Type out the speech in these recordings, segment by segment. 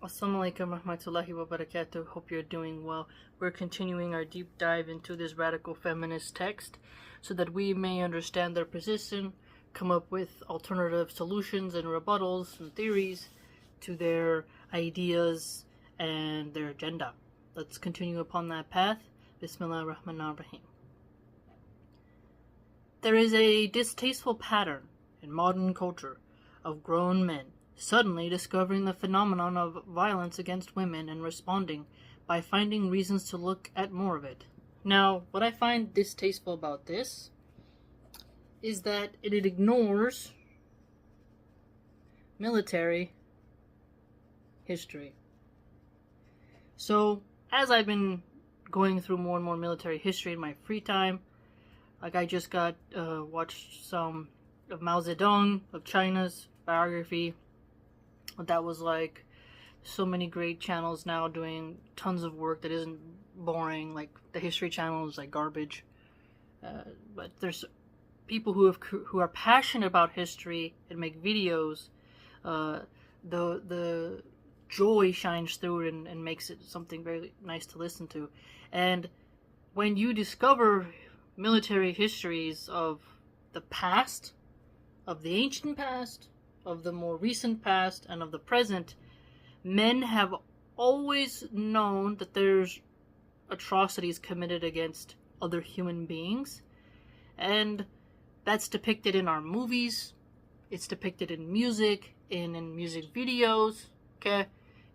Assalamu alaikum rahmatullahi wa barakatuh. Hope you're doing well. We're continuing our deep dive into this radical feminist text so that we may understand their position, come up with alternative solutions and rebuttals and theories to their ideas and their agenda. Let's continue upon that path. Bismillah ar-Rahman ar-Rahim. There is a distasteful pattern in modern culture of grown men suddenly discovering the phenomenon of violence against women and responding by finding reasons to look at more of it. Now, what I find distasteful about this is that it ignores military history. So, as I've been going through more and more military history in my free time, like I just watched some of Mao Zedong, of China's biography. That was like so many great channels now doing tons of work that isn't boring. Like the History Channel is like garbage, but there's people who are passionate about history and make videos. The joy shines through it and makes it something very nice to listen to. And when you discover military histories of the past, of the ancient past, of the more recent past, and of the present, men have always known that there's atrocities committed against other human beings. And that's depicted in our movies, it's depicted in music, in music videos, okay?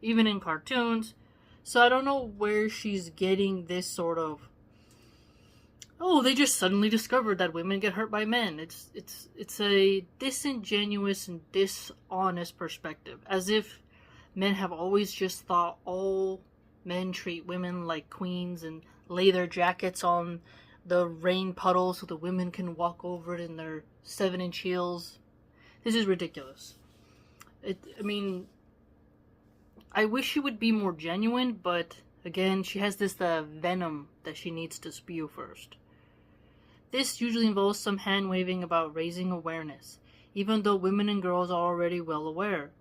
Even in cartoons. So I don't know where she's getting this sort of, oh, they just suddenly discovered that women get hurt by men. It's a disingenuous and dishonest perspective, as if men have always just thought all men treat women like queens and lay their jackets on the rain puddle so the women can walk over it in their 7-inch heels. This is ridiculous. I wish she would be more genuine, but again, she has this venom that she needs to spew first. This usually involves some hand-waving about raising awareness, even though women and girls are already well aware.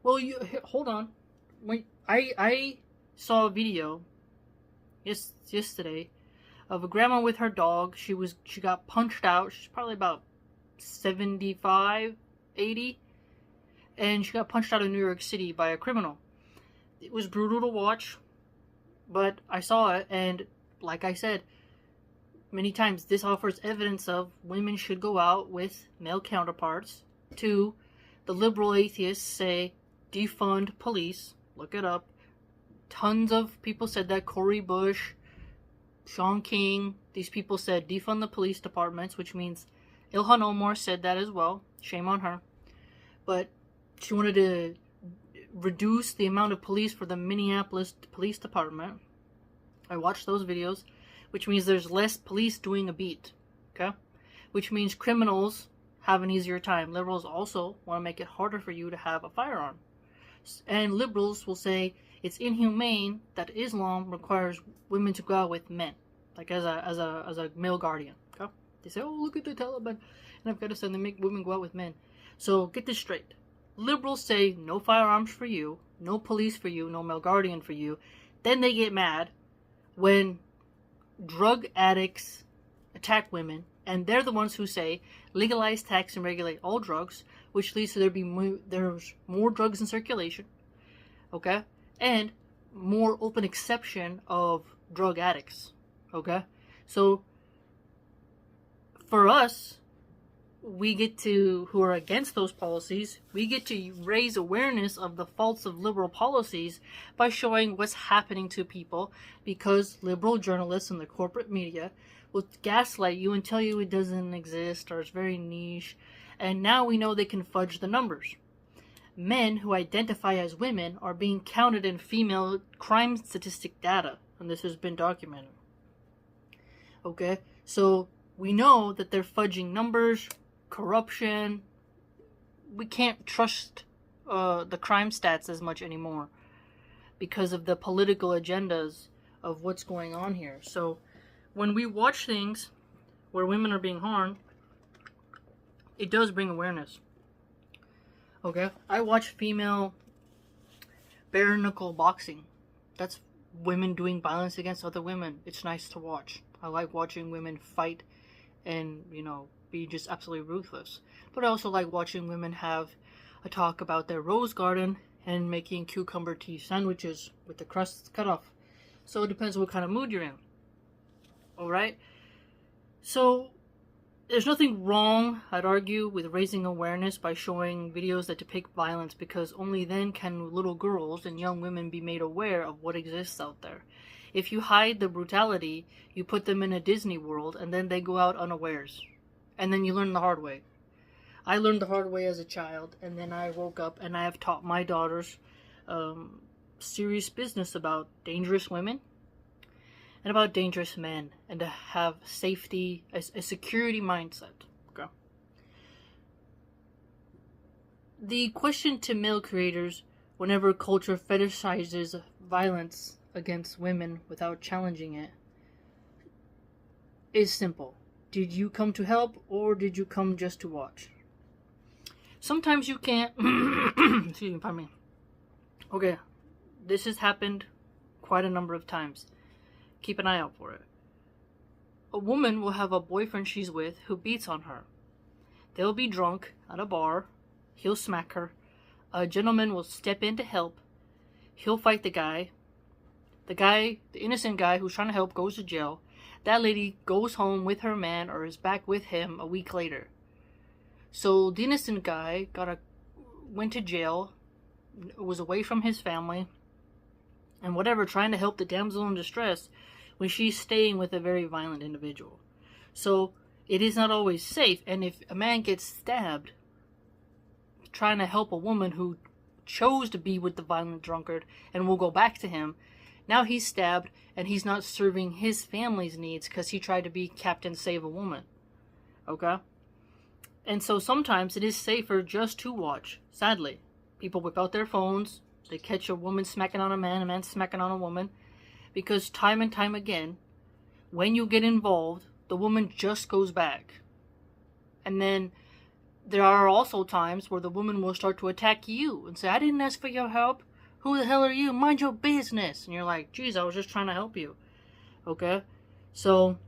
Well, hold on. Wait, I saw a video yesterday of a grandma with her dog. She got punched out. She's probably about 75, 80, and she got punched out in New York City by a criminal. It was brutal to watch, but I saw it, and like I said many times, this offers evidence of women should go out with male counterparts. 2, the liberal atheists say defund police. Look it up. Tons of people said that. Cori Bush, Sean King, these people said defund the police departments, which means Ilhan Omar said that as well. Shame on her. But she wanted to reduce the amount of police for the Minneapolis Police Department. I watched those videos, which means there's less police doing a beat, okay? Which means criminals have an easier time. Liberals also want to make it harder for you to have a firearm. And liberals will say it's inhumane that Islam requires women to go out with men, like as a male guardian, okay? They say, oh, look at the Taliban in Afghanistan, they make women go out with men. So get this straight. Liberals say no firearms for you, no police for you, no male guardian for you. Then they get mad when drug addicts attack women, and they're the ones who say legalize, tax, and regulate all drugs, which leads to there's more drugs in circulation, okay, and more open acceptance of drug addicts, okay. So for us, who are against those policies, we get to raise awareness of the faults of liberal policies by showing what's happening to people, because liberal journalists and the corporate media will gaslight you and tell you it doesn't exist or it's very niche, and now we know they can fudge the numbers. Men who identify as women are being counted in female crime statistic data, and this has been documented. Okay, so we know that they're fudging numbers, corruption. We can't trust the crime stats as much anymore because of the political agendas of what's going on here. So when we watch things where women are being harmed, it does bring awareness. Okay, I watch female bare knuckle boxing. That's women doing violence against other women. It's nice to watch. I like watching women fight and, be just absolutely ruthless. But I also like watching women have a talk about their rose garden and making cucumber tea sandwiches with the crusts cut off. So it depends what kind of mood you're in. Alright? So there's nothing wrong, I'd argue, with raising awareness by showing videos that depict violence, because only then can little girls and young women be made aware of what exists out there. If you hide the brutality, you put them in a Disney world, and then they go out unawares. And then you learn the hard way. I learned the hard way as a child, and then I woke up and I have taught my daughters serious business about dangerous women and about dangerous men, and to have safety, a security mindset. Okay. The question to male creators, whenever culture fetishizes violence against women without challenging it, is simple. Did you come to help, or did you come just to watch? Sometimes you can't... Excuse me, pardon me. Okay, this has happened quite a number of times. Keep an eye out for it. A woman will have a boyfriend she's with who beats on her. They'll be drunk at a bar. He'll smack her. A gentleman will step in to help. He'll fight the guy. The innocent guy who's trying to help, goes to jail. That lady goes home with her man or is back with him a week later. So the innocent guy went to jail, was away from his family, and whatever, trying to help the damsel in distress when she's staying with a very violent individual. So it is not always safe, and if a man gets stabbed trying to help a woman who chose to be with the violent drunkard and will go back to him, now he's stabbed and he's not serving his family's needs because he tried to be Captain Save a Woman. Okay? And so sometimes it is safer just to watch. Sadly, people whip out their phones, they catch a woman smacking on a man smacking on a woman, because time and time again, when you get involved, the woman just goes back. And then there are also times where the woman will start to attack you and say, I didn't ask for your help. Who the hell are you? Mind your business. And you're like, geez, I was just trying to help you. Okay? So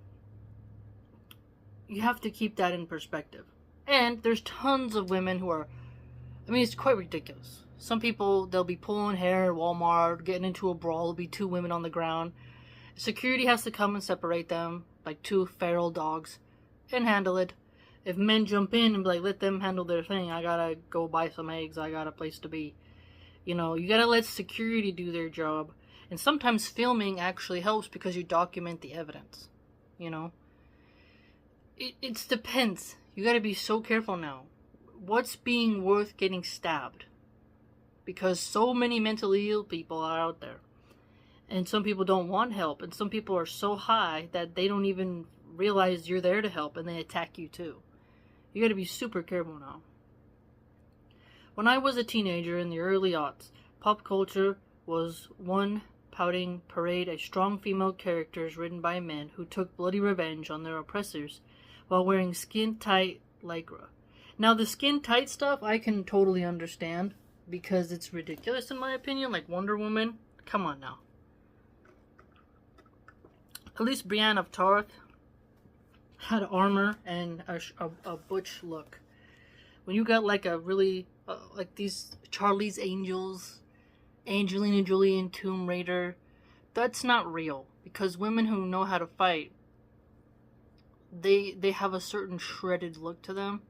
you have to keep that in perspective. And there's tons of women who are, it's quite ridiculous. Some people, they'll be pulling hair at Walmart, getting into a brawl, there'll be two women on the ground. Security has to come and separate them, like two feral dogs, and handle it. If men jump in and be like, let them handle their thing, I gotta go buy some eggs, I got a place to be. You gotta let security do their job. And sometimes filming actually helps because you document the evidence. It depends. You gotta be so careful now. What's being worth getting stabbed? Because so many mentally ill people are out there. And some people don't want help. And some people are so high that they don't even realize you're there to help and they attack you too. You gotta be super careful now. When I was a teenager in the early aughts, pop culture was one pouting parade of strong female characters written by men who took bloody revenge on their oppressors while wearing skin-tight lycra. Now, the skin-tight stuff I can totally understand because it's ridiculous in my opinion, like Wonder Woman. Come on now. At least Brienne of Tarth had armor and a butch look. When you got like a really like these Charlie's Angels, Angelina Jolie and Tomb Raider, that's not real, because women who know how to fight, they have a certain shredded look to them.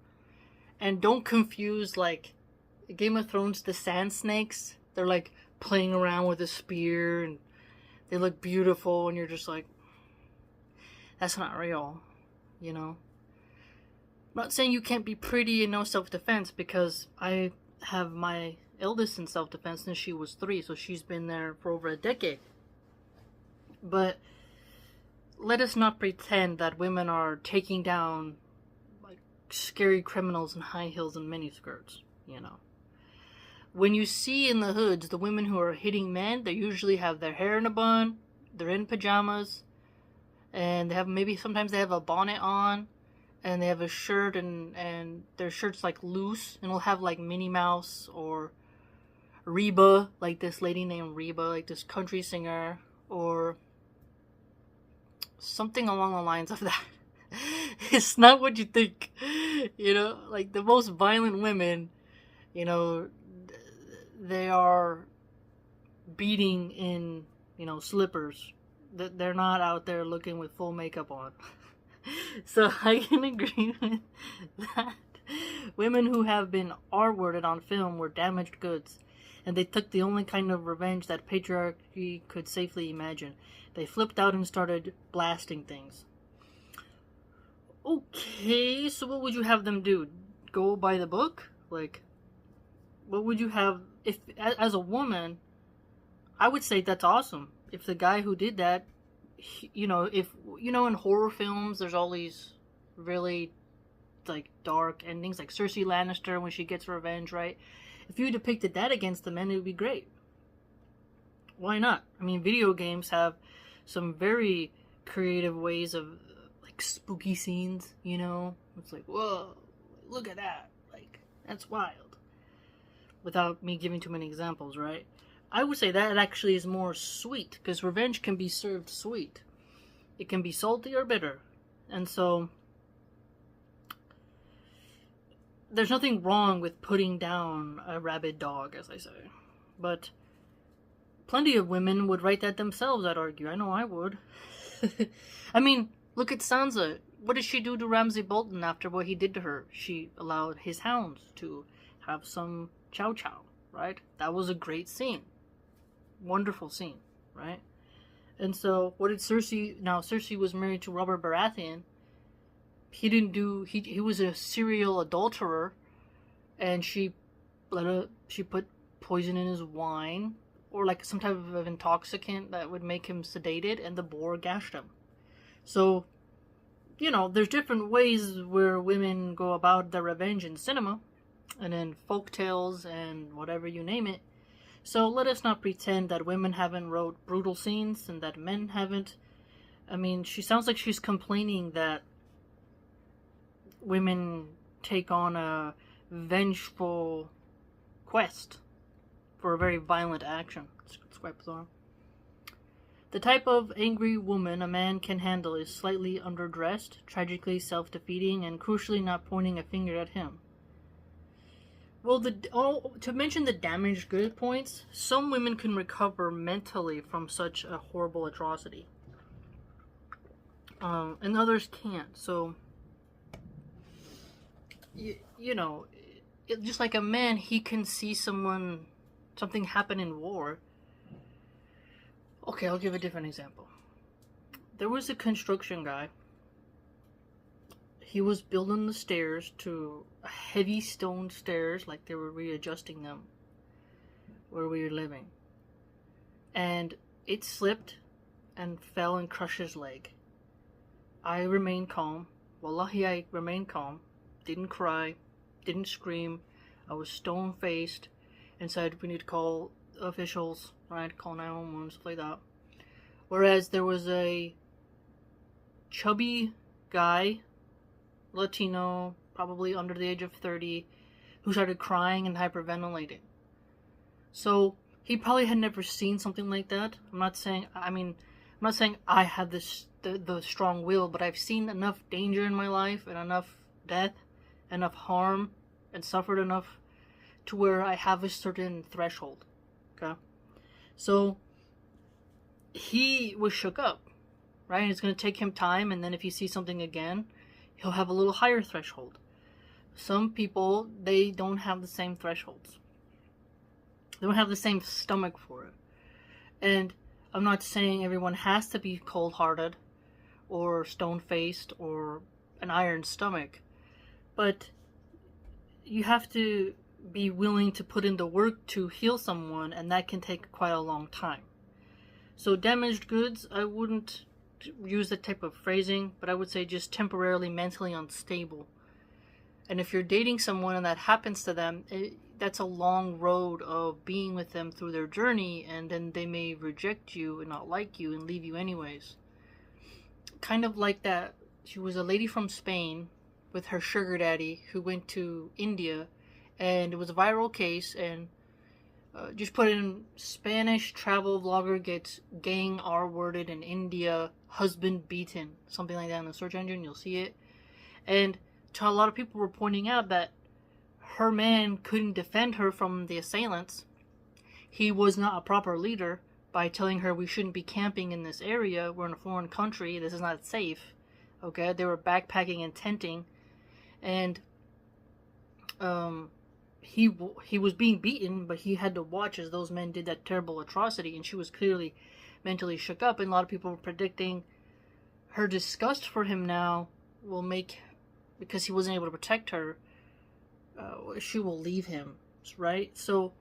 And don't confuse like Game of Thrones, the Sand Snakes. They're like playing around with a spear and they look beautiful and you're just like, that's not real, I'm not saying you can't be pretty and know self-defense, because I have my eldest in self-defense since she was 3, so she's been there for over a decade. But let us not pretend that women are taking down like scary criminals in high heels and miniskirts, When you see in the hoods the women who are hitting men, they usually have their hair in a bun, they're in pajamas, and sometimes they have a bonnet on, and they have a shirt, and their shirt's like loose, and will have like Minnie Mouse or Reba, like this lady named Reba, like this country singer, or something along the lines of that. It's not what you think. You know, like the most violent women, you know, they are beating in, you know, slippers. They're not out there looking with full makeup on. So I can agree with that. Women who have been R-worded on film were damaged goods, and they took the only kind of revenge that patriarchy could safely imagine. They flipped out and started blasting things. Okay, so what would you have them do? Go by the book? Like, what would you have, if, as a woman, I would say that's awesome. If the guy who did that, you know, if, you know, in horror films, there's all these really, like, dark endings, like Cersei Lannister when she gets revenge, right? If you depicted that against the men, it would be great. Why not? I mean, video games have some very creative ways of, like, spooky scenes, you know? It's like, whoa, look at that. Like, that's wild. Without me giving too many examples, right? I would say that actually is more sweet, because revenge can be served sweet. It can be salty or bitter. And so, there's nothing wrong with putting down a rabid dog, as I say. But plenty of women would write that themselves, I'd argue. I know I would. I mean, look at Sansa. What did she do to Ramsay Bolton after what he did to her? She allowed his hounds to have some chow chow, right? That was a great scene. Wonderful scene, right? And so, what did Cersei... Now, Cersei was married to Robert Baratheon. He didn't do... He was a serial adulterer, and she put poison in his wine, or like some type of intoxicant that would make him sedated, and the boar gashed him. So, you know, there's different ways where women go about their revenge in cinema, and in folk tales, and whatever you name it. So let us not pretend that women haven't wrote brutal scenes and that men haven't. I mean, she sounds like she's complaining that women take on a vengeful quest for a very violent action. It's quite bizarre. The type of angry woman a man can handle is slightly underdressed, tragically self-defeating, and crucially not pointing a finger at him. Well, to mention the damaged good points, some women can recover mentally from such a horrible atrocity. And others can't. So, you know, just like a man, he can see something happen in war. Okay, I'll give a different example. There was a construction guy. He was building the stairs to heavy stone stairs, like they were readjusting them where we were living. And it slipped and fell and crushed his leg. I remained calm. Wallahi, I remained calm. Didn't cry. Didn't scream. I was stone-faced and said, we need to call officials, right? Call 911, stuff like that. Whereas there was a chubby guy, Latino, probably under the age of 30, who started crying and hyperventilating. So he probably had never seen something like that. I'm not saying I have the strong will, but I've seen enough danger in my life and enough death, enough harm, and suffered enough to where I have a certain threshold. Okay? So he was shook up, right? It's going to take him time, and then if he sees something again, he'll have a little higher threshold. Some people, they don't have the same thresholds. They don't have the same stomach for it. And I'm not saying everyone has to be cold-hearted or stone-faced or an iron stomach. But you have to be willing to put in the work to heal someone, and that can take quite a long time. So damaged goods, I wouldn't use that type of phrasing, but I would say just temporarily mentally unstable. And if you're dating someone and that happens to them, that's a long road of being with them through their journey, and then they may reject you and not like you and leave you anyways. Kind of like that, she was a lady from Spain with her sugar daddy who went to India, and it was a viral case, and Just put in Spanish travel vlogger gets gang R-worded in India, husband beaten, something like that in the search engine, you'll see it. And a lot of people were pointing out that her man couldn't defend her from the assailants. He was not a proper leader by telling her we shouldn't be camping in this area. We're in a foreign country. This is not safe. Okay, they were backpacking and tenting, and he was being beaten, but he had to watch as those men did that terrible atrocity, and she was clearly mentally shook up. And a lot of people were predicting her disgust for him now will make, because he wasn't able to protect her, she will leave him, right? So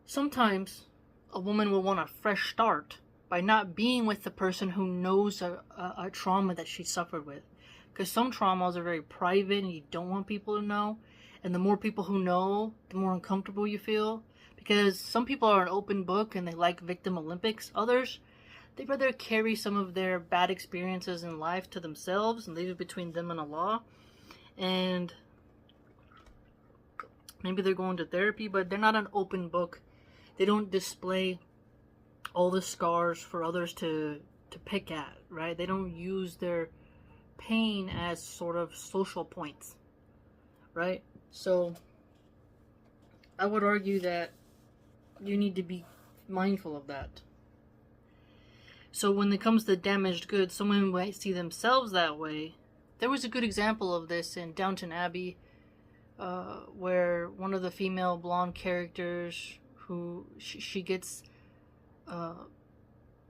sometimes a woman will want a fresh start by not being with the person who knows a trauma that she suffered with. Because some traumas are very private and you don't want people to know. And the more people who know, the more uncomfortable you feel. Because some people are an open book and they like victim Olympics. Others, they'd rather carry some of their bad experiences in life to themselves and leave it between them and Allah. And maybe they're going to therapy, but they're not an open book. They don't display all the scars for others to pick at, right? They don't use their pain as sort of social points, right? So I would argue that you need to be mindful of that. So when it comes to damaged goods, someone might see themselves that way. There was a good example of this in Downton Abbey, where one of the female blonde characters, who she gets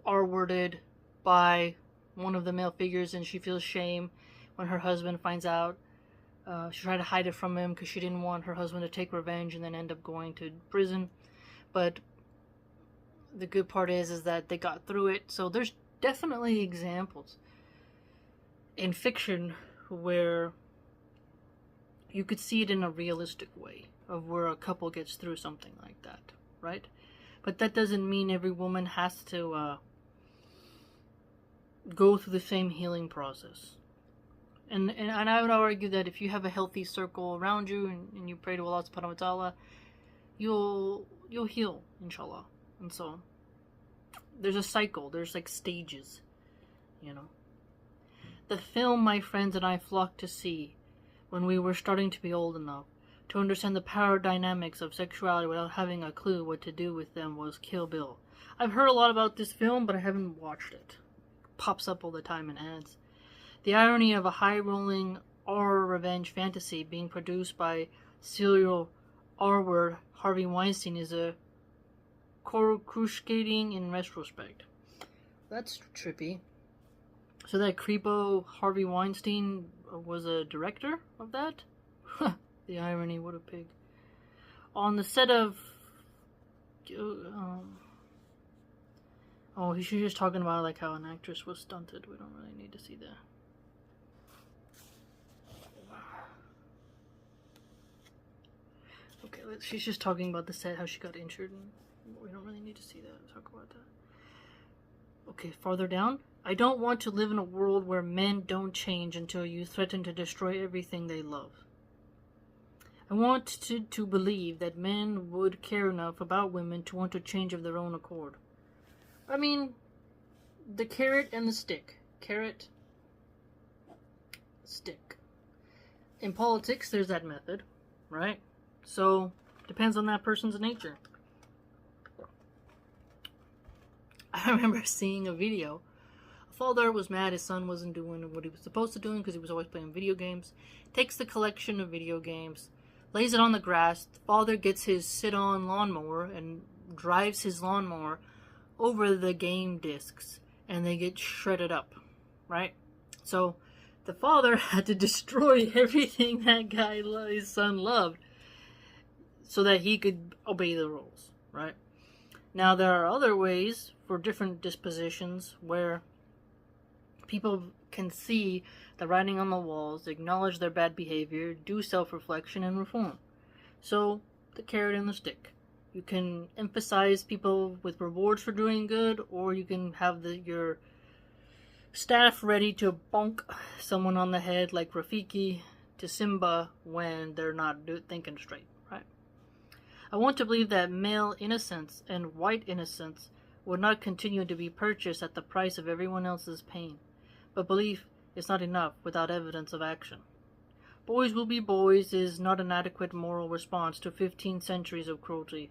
R-worded by one of the male figures, and she feels shame when her husband finds out. She tried to hide it from him because she didn't want her husband to take revenge and then end up going to prison. But the good part is that they got through it. So there's definitely examples in fiction where you could see it in a realistic way of where a couple gets through something like that, right? But that doesn't mean every woman has to go through the same healing process. And I would argue that if you have a healthy circle around you and you pray to Allah subhanahu wa ta'ala, you'll heal, inshallah. And so there's a cycle, there's like stages, you know. The film my friends and I flocked to see when we were starting to be old enough to understand the power dynamics of sexuality without having a clue what to do with them was Kill Bill. I've heard a lot about this film, but I haven't watched it. It pops up all the time in ads. The irony of a high-rolling R revenge fantasy being produced by serial R-word Harvey Weinstein is a cruciating in retrospect. That's trippy. So that creepo Harvey Weinstein was a director of that? The irony, what a pig. On the set of... oh, he's just talking about like how an actress was stunted. We don't really need to see that. Okay, she's just talking about the set, how she got injured, and we don't really need to see that. Talk about that. Okay, farther down. I don't want to live in a world where men don't change until you threaten to destroy everything they love. I want to believe that men would care enough about women to want to change of their own accord. I mean, the carrot and the stick. Carrot, stick. In politics, there's that method, right? So, depends on that person's nature. I remember seeing a video. A father was mad his son wasn't doing what he was supposed to do because he was always playing video games. Takes the collection of video games, lays it on the grass. The father gets his sit-on lawnmower and drives his lawnmower over the game discs, and they get shredded up, right? So, the father had to destroy everything that his son loved so that he could obey the rules, right? Now, there are other ways for different dispositions where people can see the writing on the walls, acknowledge their bad behavior, do self-reflection, and reform. So, the carrot and the stick. You can emphasize people with rewards for doing good, or you can have your staff ready to bonk someone on the head like Rafiki to Simba when they're not thinking straight, right? I want to believe that male innocence and white innocence would not continue to be purchased at the price of everyone else's pain. But belief is not enough without evidence of action. Boys will be boys is not an adequate moral response to 15 centuries of cruelty.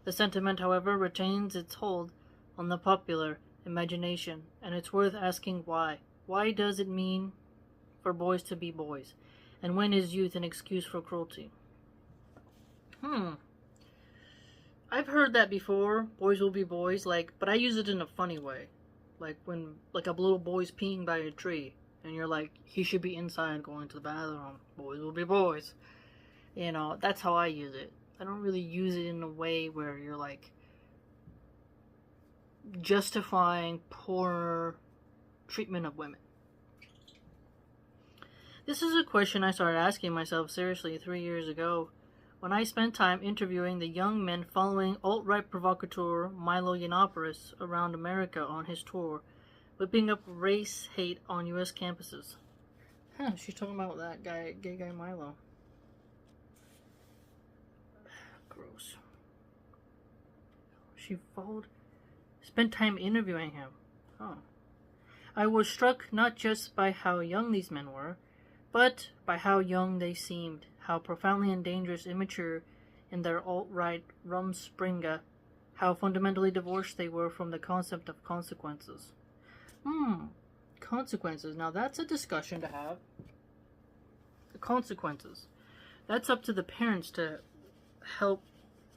The sentiment, however, retains its hold on the popular imagination, and it's worth asking why. Why does it mean for boys to be boys? And when is youth an excuse for cruelty? I've heard that before. Boys will be boys, but I use it in a funny way. Like when, a little boy's peeing by a tree, and you're like, he should be inside going to the bathroom. Boys will be boys. That's how I use it. I don't really use it in a way where you're justifying poor treatment of women. This is a question I started asking myself seriously 3 years ago when I spent time interviewing the young men following alt-right provocateur Milo Yiannopoulos around America on his tour, whipping up race hate on U.S. campuses. She's talking about that gay guy Milo. Gross. She spent time interviewing him. I was struck not just by how young these men were, but by how young they seemed, how profoundly and dangerous, immature in their alt-right rumspringa, how fundamentally divorced they were from the concept of consequences. Consequences. Now that's a discussion to have. The consequences. That's up to the parents to help,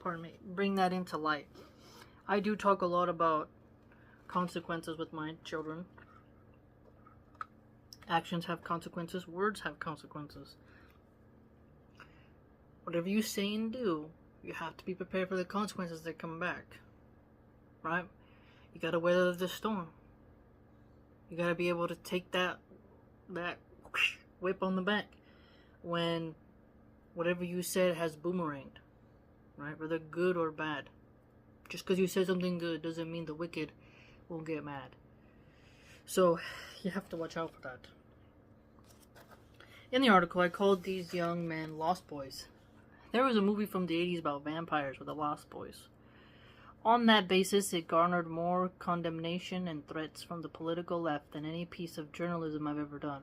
bring that into light. I do talk a lot about consequences with my children. Actions have consequences. Words have consequences. Whatever you say and do, you have to be prepared for the consequences that come back. Right? You gotta weather the storm. You gotta be able to take that whip on the back when whatever you said has boomeranged. Right? Whether good or bad. Just because you said something good doesn't mean the wicked won't get mad. So, you have to watch out for that. In the article, I called these young men Lost Boys. There was a movie from the 80s about vampires with the Lost Boys. On that basis, it garnered more condemnation and threats from the political left than any piece of journalism I've ever done.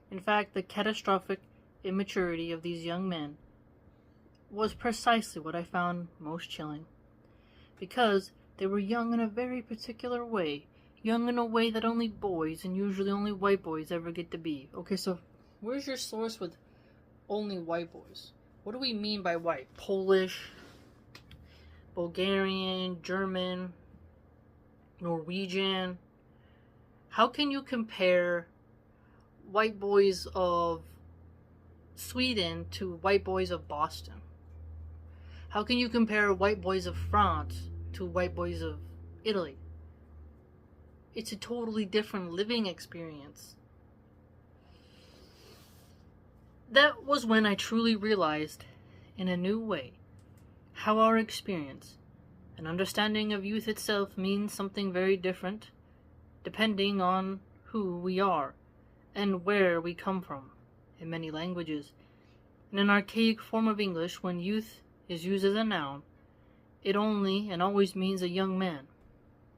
In fact, the catastrophic immaturity of these young men was precisely what I found most chilling. Because they were young in a very particular way. Young in a way that only boys, and usually only white boys, ever get to be. Okay, so where's your source with only white boys? What do we mean by white? Polish, Bulgarian, German, Norwegian. How can you compare white boys of Sweden to white boys of Boston? How can you compare white boys of France to white boys of Italy? It's a totally different living experience. That was when I truly realized, in a new way, how our experience and understanding of youth itself means something very different, depending on who we are and where we come from. In many languages, in an archaic form of English, when youth is used as a noun, it only and always means a young man.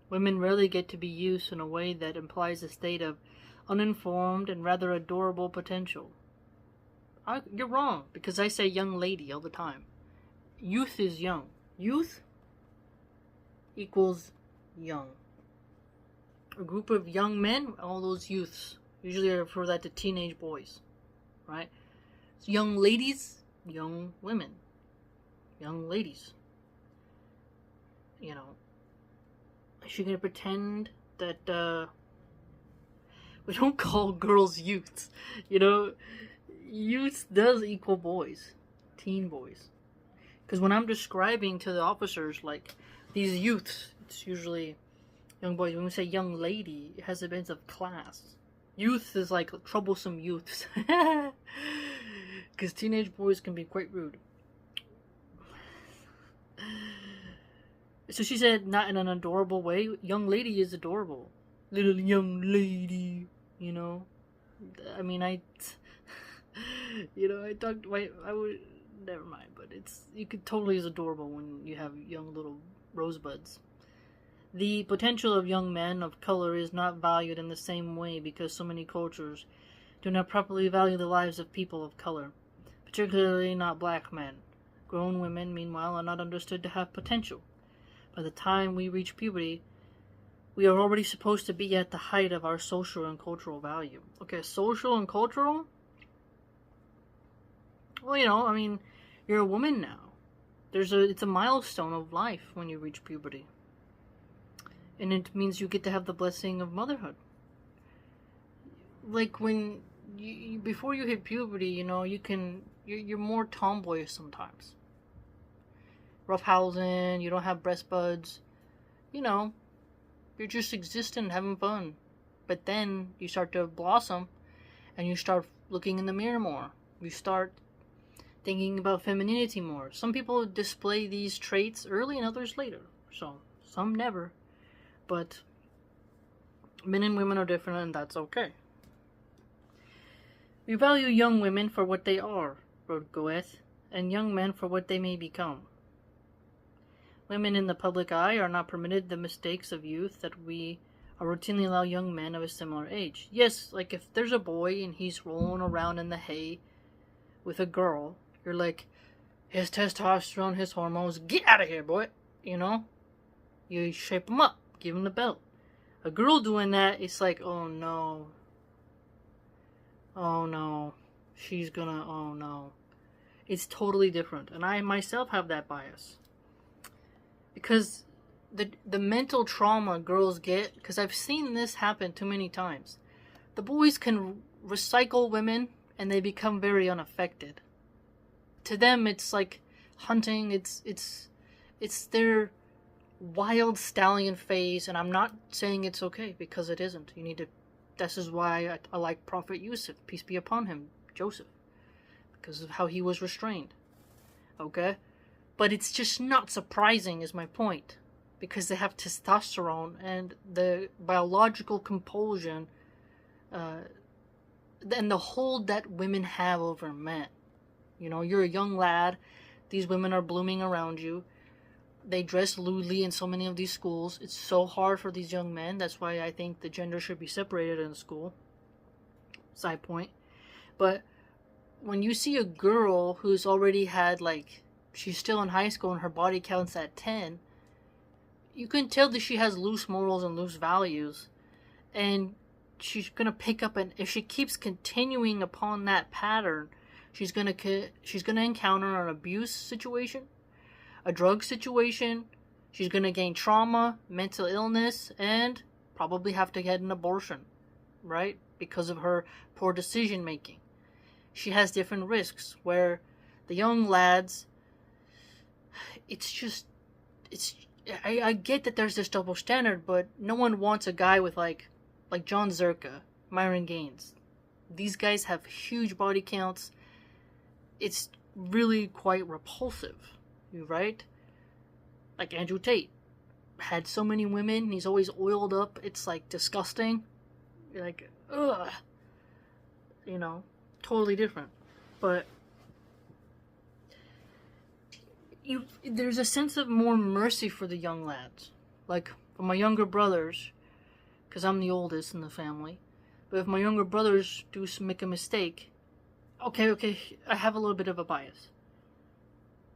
Women rarely get to be used in a way that implies a state of uninformed and rather adorable potential. You're wrong, because I say young lady all the time. Youth is young. Youth equals young. A group of young men, all those youths. Usually I refer that to teenage boys, right? So young ladies, young women. Young ladies. Is she gonna pretend that we don't call girls youths? Youth does equal boys, teen boys. Because when I'm describing to the officers, these youths, it's usually young boys. When we say young lady, it has a sense of class. Youth is like troublesome youths. Because teenage boys can be quite rude. So she said, not in an adorable way. Young lady is adorable. Little young lady, I talked, never mind. But you could totally is adorable when you have young little rosebuds. The potential of young men of color is not valued in the same way because so many cultures do not properly value the lives of people of color, particularly not black men. Grown women, meanwhile, are not understood to have potential. By the time we reach puberty, we are already supposed to be at the height of our social and cultural value. Okay, social and cultural? Well, you're a woman now. It's a milestone of life when you reach puberty. And it means you get to have the blessing of motherhood. Like when before you hit puberty, you're more tomboyish sometimes. Roughhousing, you don't have breast buds. You're just existing, having fun. But then you start to blossom and you start looking in the mirror more. You start thinking about femininity more. Some people display these traits early and others later. So, some never. But men and women are different, and that's okay. We value young women for what they are, wrote Goethe, and young men for what they may become. Women in the public eye are not permitted the mistakes of youth that we routinely allow young men of a similar age. Yes, like if there's a boy and he's rolling around in the hay with a girl, you're like, his testosterone, his hormones, get out of here, boy. You shape him up. Give him the belt. A girl doing that, it's like, oh no. Oh no. Oh no. It's totally different. And I myself have that bias. Because the mental trauma girls get, because I've seen this happen too many times. The boys can recycle women and they become very unaffected. To them, it's like hunting. It's their wild stallion phase, and I'm not saying it's okay, because it isn't. This is why I like Prophet Yusuf, peace be upon him, Joseph, because of how he was restrained. Okay? But it's just not surprising, is my point, because they have testosterone and the biological compulsion and the hold that women have over men. You're a young lad, these women are blooming around you. They dress lewdly in so many of these schools. It's so hard for these young men. That's why I think the gender should be separated in school. Side point. But when you see a girl who's already had, she's still in high school and her body counts at 10, you can tell that she has loose morals and loose values. And she's going to pick up, and if she keeps continuing upon that pattern, she's going to encounter an abuse situation, a drug situation, she's going to gain trauma, mental illness, and probably have to get an abortion, right? Because of her poor decision making. She has different risks, where the young lads, I get that there's this double standard, but no one wants a guy with like John Zerka, Myron Gaines. These guys have huge body counts. It's really quite repulsive. Right? Like Andrew Tate had so many women, he's always oiled up, it's disgusting. You're like, ugh. Totally different. But there's a sense of more mercy for the young lads. Like for my younger brothers, because I'm the oldest in the family, but if my younger brothers make a mistake, okay, I have a little bit of a bias.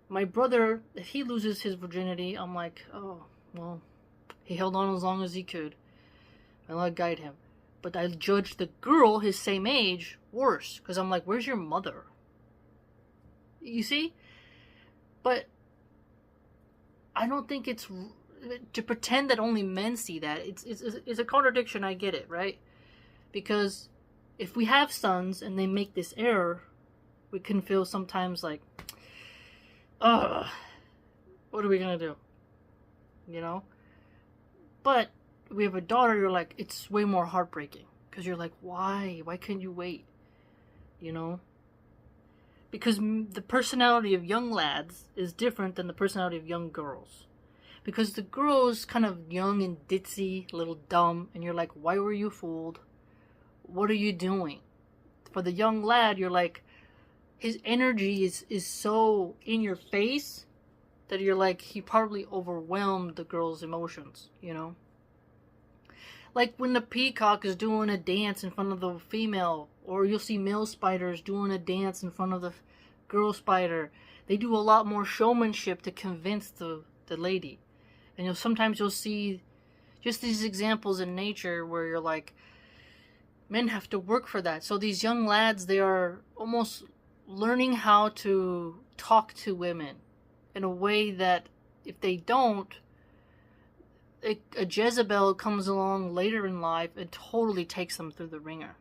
My brother, if he loses his virginity, I'm like, oh, well, he held on as long as he could. And I'll guide him. But I judge the girl, his same age, worse. Because I'm like, where's your mother? You see? But I don't think it's... To pretend that only men see that, it's a contradiction, I get it, right? Because if we have sons and they make this error, we can feel sometimes like... what are we gonna do? But we have a daughter, you're like, it's way more heartbreaking. Because you're like, why? Why couldn't you wait? Because the personality of young lads is different than the personality of young girls. Because the girl's kind of young and ditzy, a little dumb, and you're like, why were you fooled? What are you doing? For the young lad, you're like, his energy is so in your face that you're like, he probably overwhelmed the girl's emotions, you know? Like when the peacock is doing a dance in front of the female, or you'll see male spiders doing a dance in front of the girl spider. They do a lot more showmanship to convince the lady. And sometimes you'll see just these examples in nature where you're like, men have to work for that. So these young lads, they are almost learning how to talk to women in a way that if they don't, a Jezebel comes along later in life and totally takes them through the ringer.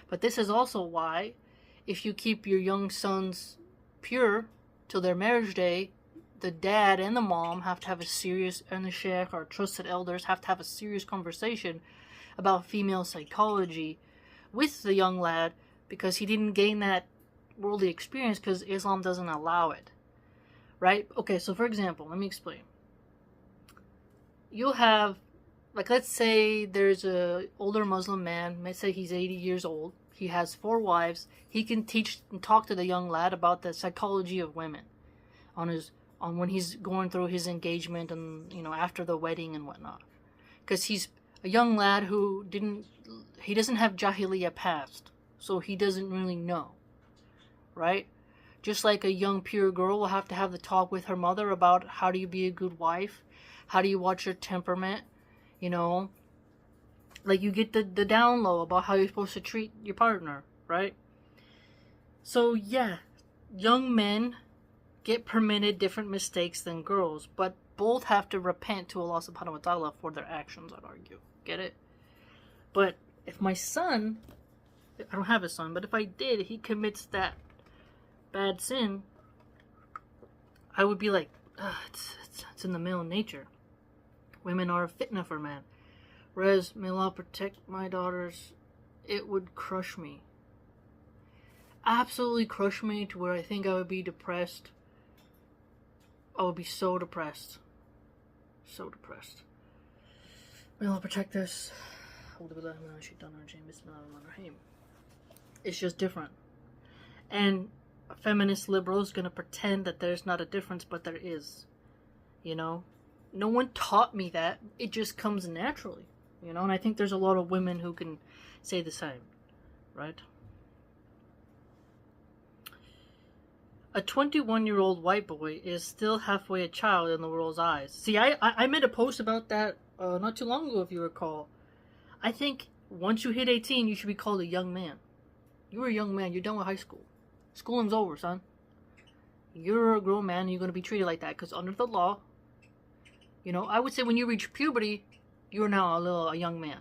But this is also why, if you keep your young sons pure till their marriage day, the dad and the mom have to have a serious, and the sheikh or trusted elders have to have a serious conversation about female psychology with the young lad, because he didn't gain that worldly experience because Islam doesn't allow it. Right? Okay, so for example, let me explain. You'll have, like, let's say there's a older Muslim man, let's say he's 80 years old, he has 4 wives, he can teach and talk to the young lad about the psychology of women on when he's going through his engagement and, after the wedding and whatnot. Because he's a young lad who he doesn't have Jahiliyyah past, so he doesn't really know, right? Just like a young pure girl will have to have the talk with her mother about how do you be a good wife, how do you watch your temperament, like you get the down low about how you're supposed to treat your partner, right? So yeah, young men get permitted different mistakes than girls, but both have to repent to Allah subhanahu wa ta'ala for their actions, I'd argue. Get it? But if my son, I don't have a son, but if I did, he commits that bad sin, I would be like, it's in the male nature. Women are a fitna for man. Whereas, may Allah protect my daughters, it would crush me. Absolutely crush me to where I think I would be depressed. I would be so depressed. So depressed. May Allah protect us. It's just different. And a feminist liberal is going to pretend that there's not a difference, but there is. No one taught me that. It just comes naturally. And I think there's a lot of women who can say the same. Right? A 21-year-old white boy is still halfway a child in the world's eyes. See, I made a post about that not too long ago, if you recall. I think once you hit 18, you should be called a young man. You're a young man. You're done with high school. Schooling's over, son. You're a grown man and you're going to be treated like that. Because under the law, I would say when you reach puberty, you're now a young man.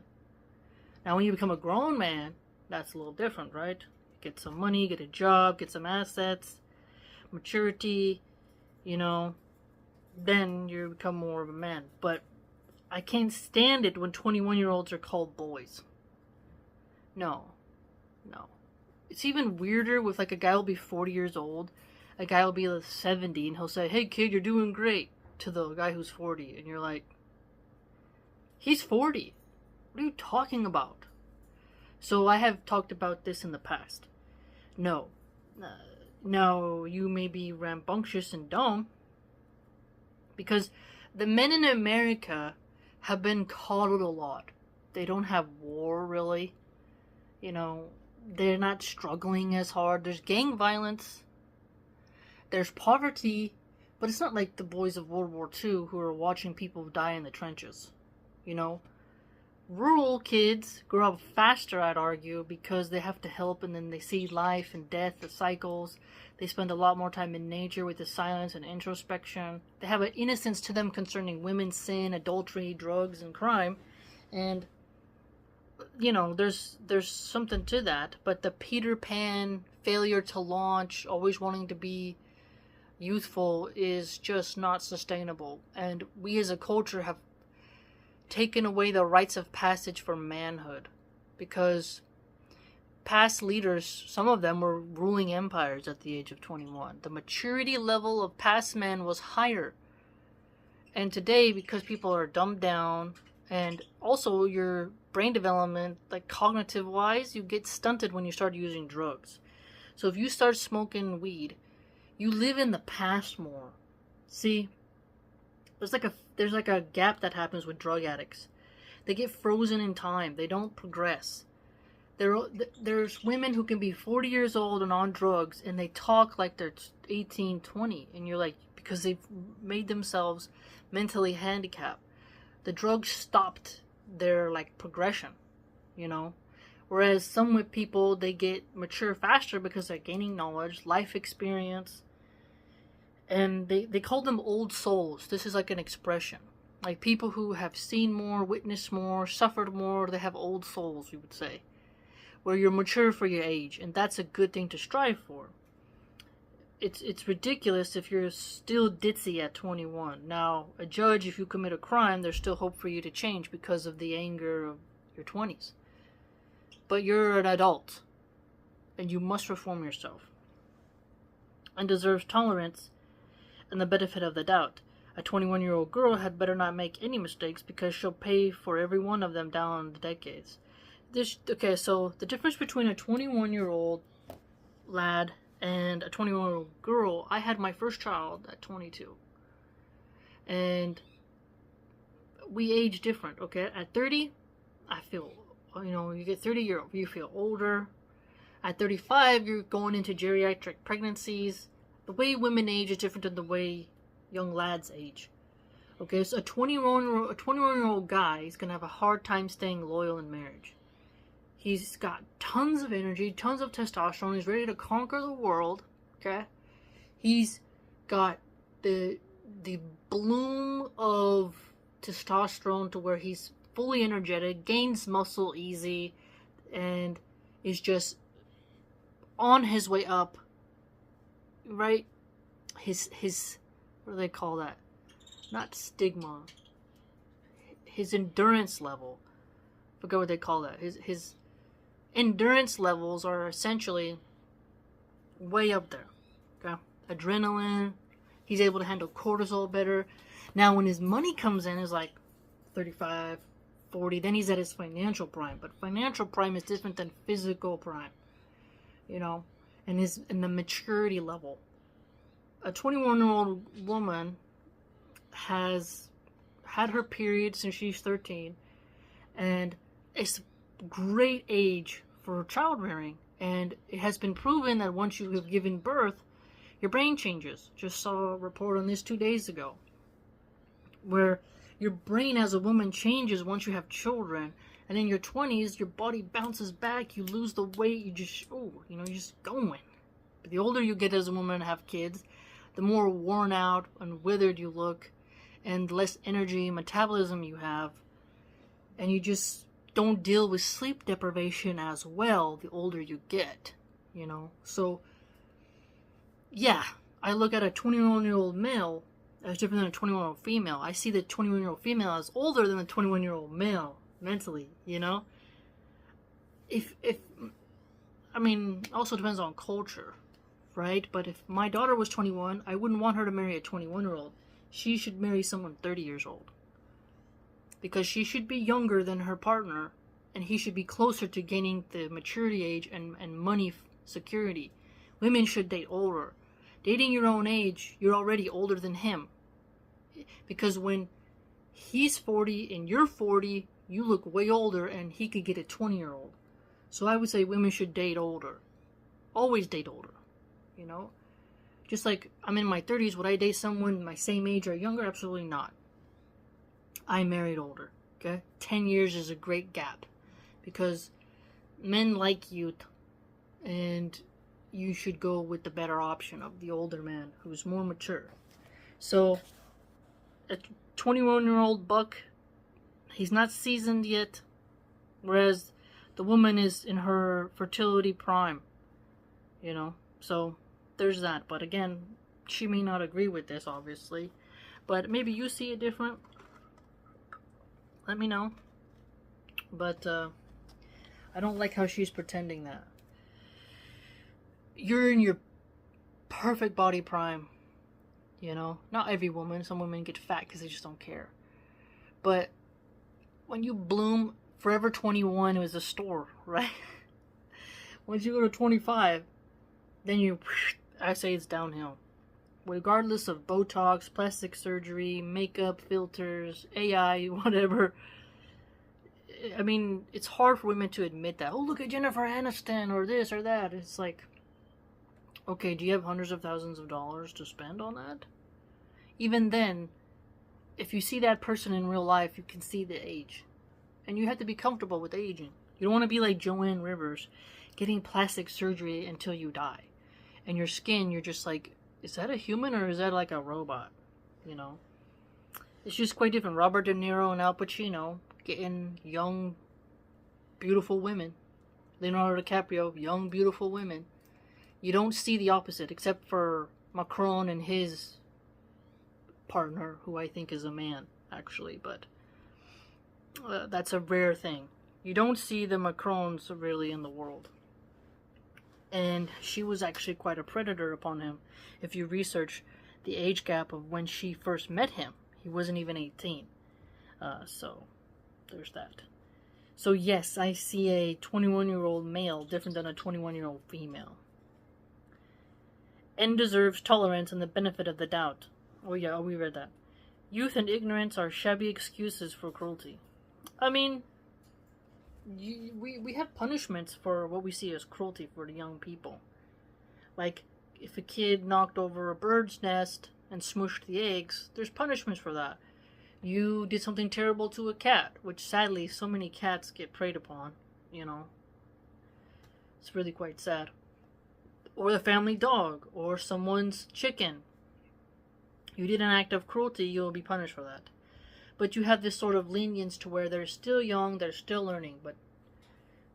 Now when you become a grown man, that's a little different, right? Get some money, get a job, get some assets, maturity, then you become more of a man. But I can't stand it when 21-year-olds are called boys. No. It's even weirder with like a guy will be 40 years old, a guy will be 70, and he'll say, "Hey kid, you're doing great," to the guy who's 40, and you're like, he's 40. What are you talking about? So I have talked about this in the past. No, you may be rambunctious and dumb, because the men in America have been coddled a lot. They don't have war, really. They're not struggling as hard. There's gang violence. There's poverty. But it's not like the boys of World War II who are watching people die in the trenches. Rural kids grow up faster, I'd argue, because they have to help, and then they see life and death, the cycles. They spend a lot more time in nature with the silence and introspection. They have an innocence to them concerning women's sin, adultery, drugs, and crime. And there's something to that. But the Peter Pan failure to launch, always wanting to be youthful, is just not sustainable. And we as a culture have taken away the rites of passage for manhood, because past leaders, some of them were ruling empires at the age of 21. The maturity level of past men was higher. And today, because people are dumbed down, and also your brain development, like cognitive wise, you get stunted when you start using drugs. So if you start smoking weed, you live in the past more. See, there's like a gap that happens with drug addicts. They get frozen in time. They don't progress. There's women who can be 40 years old and on drugs, and they talk like they're 18, 20, and you're like, because they've made themselves mentally handicapped. The drugs stopped their like progression, you know. Whereas some with people, they get mature faster because they're gaining knowledge, life experience, and they call them old souls. This is like an expression. Like people who have seen more, witnessed more, suffered more, they have old souls, you would say. Where you're mature for your age, and that's a good thing to strive for. It's ridiculous if you're still ditzy at 21. Now, a judge, if you commit a crime, there's still hope for you to change because of the anger of your 20s. But you're an adult, and you must reform yourself, and deserves tolerance and the benefit of the doubt. A 21-year-old girl had better not make any mistakes because she'll pay for every one of them down the decades. So the difference between a 21-year-old lad and a 21-year-old girl, I had my first child at 22. And we age different, okay? At 30, I feel, you get 30, you feel older. At 35, you're going into geriatric pregnancies. The way women age is different than the way young lads age. Okay, so a 21-year-old guy is going to have a hard time staying loyal in marriage. He's got tons of energy, tons of testosterone. He's ready to conquer the world. Okay, he's got the bloom of testosterone to where he's fully energetic, gains muscle easy, and is just on his way up. Right, his what do they call that? Not stigma. His endurance level. I forget what they call that. His endurance levels are essentially way up there. Okay? Adrenaline. He's able to handle cortisol better. Now, when his money comes in, is like 35, 40. Then he's at his financial prime. But financial prime is different than physical prime. And the maturity level. A 21-year-old woman has had her period since she's 13, and it's a great age for child rearing. And it has been proven that once you have given birth, your brain changes. Just saw a report on this 2 days ago, where your brain as a woman changes once you have children, and in your 20s, your body bounces back, you lose the weight, you're just going. But the older you get as a woman and have kids, the more worn out and withered you look, and less energy and metabolism you have, and you just don't deal with sleep deprivation as well the older you get, So, yeah, I look at a 21-year-old male as different than a 21-year-old female. I see the 21-year-old female as older than the 21-year-old male, mentally, also depends on culture, right? But if my daughter was 21, I wouldn't want her to marry a 21-year-old. She should marry someone 30 years old. Because she should be younger than her partner, and he should be closer to gaining the maturity age and money security. Women should date older. Dating your own age, you're already older than him. Because when he's 40 and you're 40, you look way older, and he could get a 20-year-old. So I would say women should date older. Always date older. Just like I'm in my 30s, would I date someone my same age or younger? Absolutely not. I married older. Okay? 10 years is a great gap. Because men like youth, and you should go with the better option of the older man who's more mature. So, a 21-year-old buck, he's not seasoned yet, whereas the woman is in her fertility prime. So there's that. But again, she may not agree with this, obviously. But maybe you see it different. Let me know. But I don't like how she's pretending that. You're in your perfect body prime. Not every woman. Some women get fat because they just don't care. But when you bloom, Forever 21 is a store, right? Once you go to 25, then I say it's downhill. Regardless of Botox, plastic surgery, makeup, filters, AI, whatever. I mean, it's hard for women to admit that. Oh, look at Jennifer Aniston or this or that. It's like, okay, do you have hundreds of thousands of dollars to spend on that? Even then, if you see that person in real life, you can see the age. And you have to be comfortable with aging. You don't want to be like Joanne Rivers, getting plastic surgery until you die. And your skin, you're just like, is that a human or is that like a robot? You know? It's just quite different. Robert De Niro and Al Pacino getting young, beautiful women. Leonardo DiCaprio, young, beautiful women. You don't see the opposite, except for Macron and his partner, who I think is a man, actually, but that's a rare thing. You don't see the Macrons really in the world. And she was actually quite a predator upon him. If you research the age gap of when she first met him, he wasn't even 18. So, there's that. So yes, I see a 21-year-old male different than a 21-year-old female. N deserves tolerance and the benefit of the doubt. Oh yeah, we read that. Youth and ignorance are shabby excuses for cruelty. I mean, we have punishments for what we see as cruelty for the young people. Like, if a kid knocked over a bird's nest and smushed the eggs, there's punishments for that. You did something terrible to a cat, which sadly so many cats get preyed upon, you know. It's really quite sad. Or the family dog, or someone's chicken. You did an act of cruelty, you'll be punished for that. But you have this sort of lenience to where they're still young, they're still learning. But,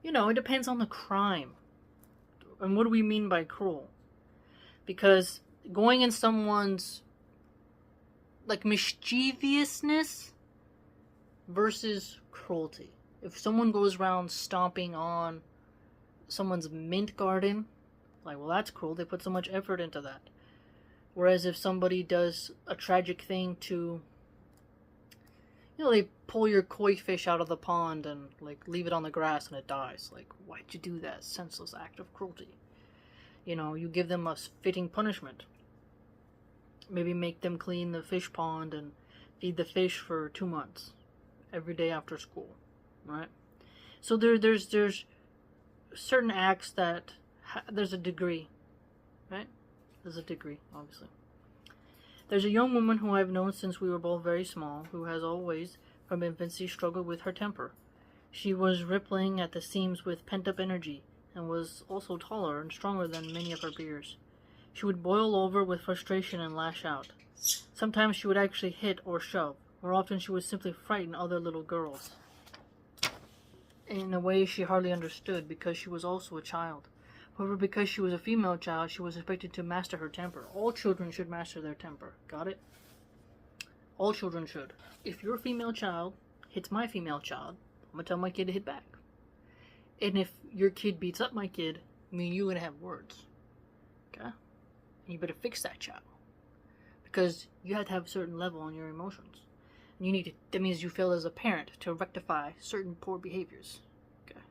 you know, it depends on the crime. And what do we mean by cruel? Because going in someone's, like, mischievousness versus cruelty. If someone goes around stomping on someone's mint garden, like, well, that's cruel. They put so much effort into that. Whereas if somebody does a tragic thing to, you know, they pull your koi fish out of the pond and, like, leave it on the grass and it dies. Like, why'd you do that? Senseless act of cruelty. You know, you give them a fitting punishment. Maybe make them clean the fish pond and feed the fish for 2 months. Every day after school. Right? So there's certain acts that, there's a degree. Right? There's a degree, obviously. There's a young woman who I've known since we were both very small, who has always, from infancy, struggled with her temper. She was rippling at the seams with pent-up energy, and was also taller and stronger than many of her peers. She would boil over with frustration and lash out. Sometimes she would actually hit or shove. More often she would simply frighten other little girls. In a way she hardly understood, because she was also a child. However, because she was a female child, she was expected to master her temper. All children should master their temper. Got it? All children should. If your female child hits my female child, I'm going to tell my kid to hit back. And if your kid beats up my kid, me and you are going to have words. Okay? And you better fix that child. Because you have to have a certain level on your emotions. And you need to, that means you fail as a parent to rectify certain poor behaviors. Okay?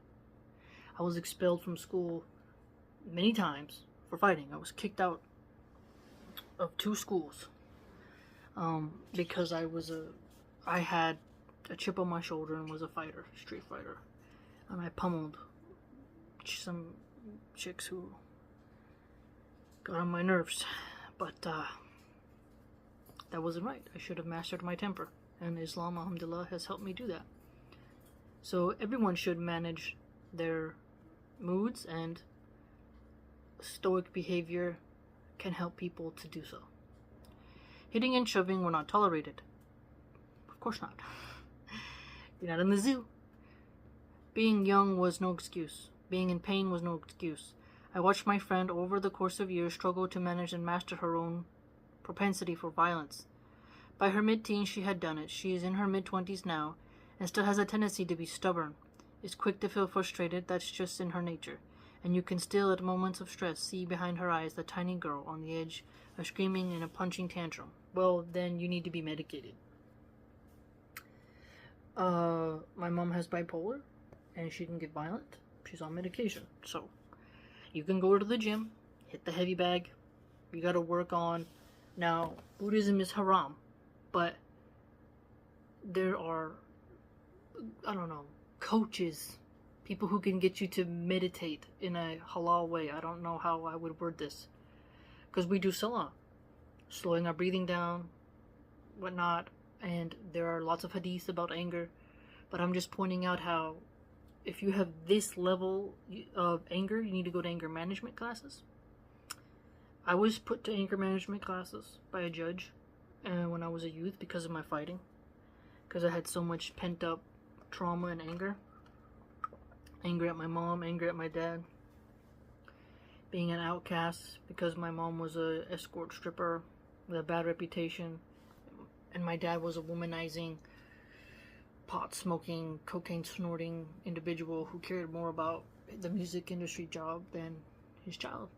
I was expelled from school many times for fighting. I was kicked out of 2 schools because I had a chip on my shoulder and was a fighter, street fighter, and I pummeled some chicks who got on my nerves. But that wasn't right. I should have mastered my temper, and Islam, alhamdulillah, has helped me do that. So everyone should manage their moods, and stoic behavior can help people to do so. Hitting and shoving were not tolerated. Of course not. You're not in the zoo. Being young was no excuse. Being in pain was no excuse. I watched my friend over the course of years struggle to manage and master her own propensity for violence. By her mid-teens she had done it. She is in her mid-20s now and still has a tendency to be stubborn. Is quick to feel frustrated. That's just in her nature. And you can still, at moments of stress, see behind her eyes the tiny girl on the edge of screaming in a punching tantrum. Well, then you need to be medicated. My mom has bipolar, and she can get violent. She's on medication. So, you can go to the gym, hit the heavy bag. You gotta work on. Now, Buddhism is haram, but there are, I don't know, coaches, people who can get you to meditate in a halal way. I don't know how I would word this. Because we do salah, slowing our breathing down, whatnot, and there are lots of hadiths about anger. But I'm just pointing out how if you have this level of anger, you need to go to anger management classes. I was put to anger management classes by a judge when I was a youth because of my fighting. Because I had so much pent up trauma and anger. Anger at my mom, anger at my dad. Being an outcast because my mom was a escort stripper with a bad reputation. And my dad was a womanizing, pot smoking, cocaine snorting individual who cared more about the music industry job than his child.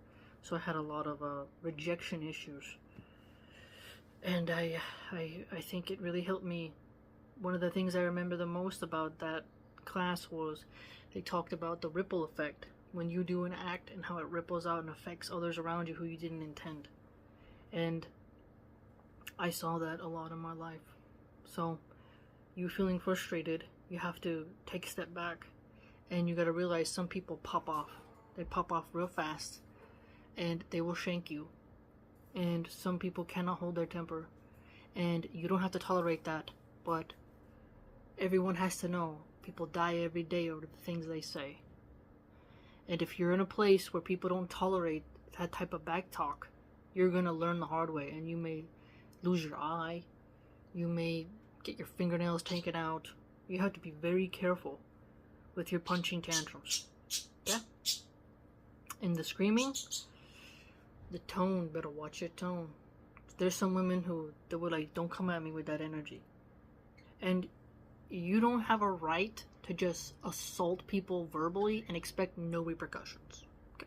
So I had a lot of rejection issues. And I think it really helped me. One of the things I remember the most about that class was they talked about the ripple effect. When you do an act and how it ripples out and affects others around you who you didn't intend. And I saw that a lot in my life. So you feeling frustrated, you have to take a step back, and you got to realize some people pop off. They pop off real fast, and they will shank you. And some people cannot hold their temper, and you don't have to tolerate that. But everyone has to know people die every day over the things they say. And if you're in a place where people don't tolerate that type of back talk, you're going to learn the hard way, and you may lose your eye, you may get your fingernails taken out. You have to be very careful with your punching tantrums. Yeah? And the screaming, the tone, better watch your tone. There's some women who, they were like, don't come at me with that energy. And you don't have a right to just assault people verbally and expect no repercussions. Okay.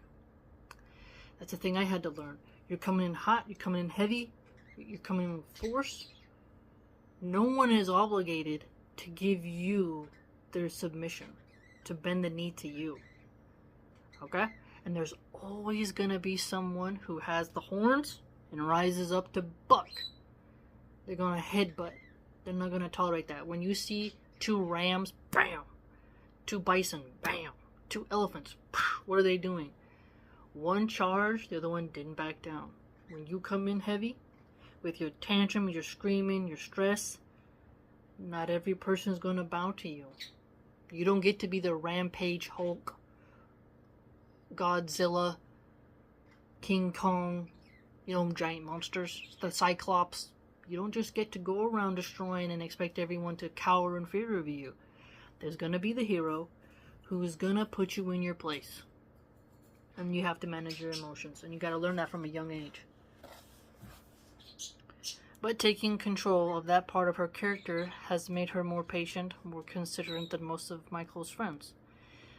That's the thing I had to learn. You're coming in hot, you're coming in heavy, you're coming in with force. No one is obligated to give you their submission, to bend the knee to you. Okay? And there's always gonna be someone who has the horns and rises up to buck. They're gonna headbutt. They're not gonna tolerate that. When you see 2 rams, bam! 2 bison, bam! 2 elephants, what are they doing? One charged, the other one didn't back down. When you come in heavy, with your tantrum, your screaming, your stress, not every person is going to bow to you. You don't get to be the Rampage Hulk, Godzilla, King Kong, giant monsters, the Cyclops. You don't just get to go around destroying and expect everyone to cower in fear of you. There's going to be the hero who is going to put you in your place. And you have to manage your emotions. And you got to learn that from a young age. But taking control of that part of her character has made her more patient, more considerate than most of my close friends.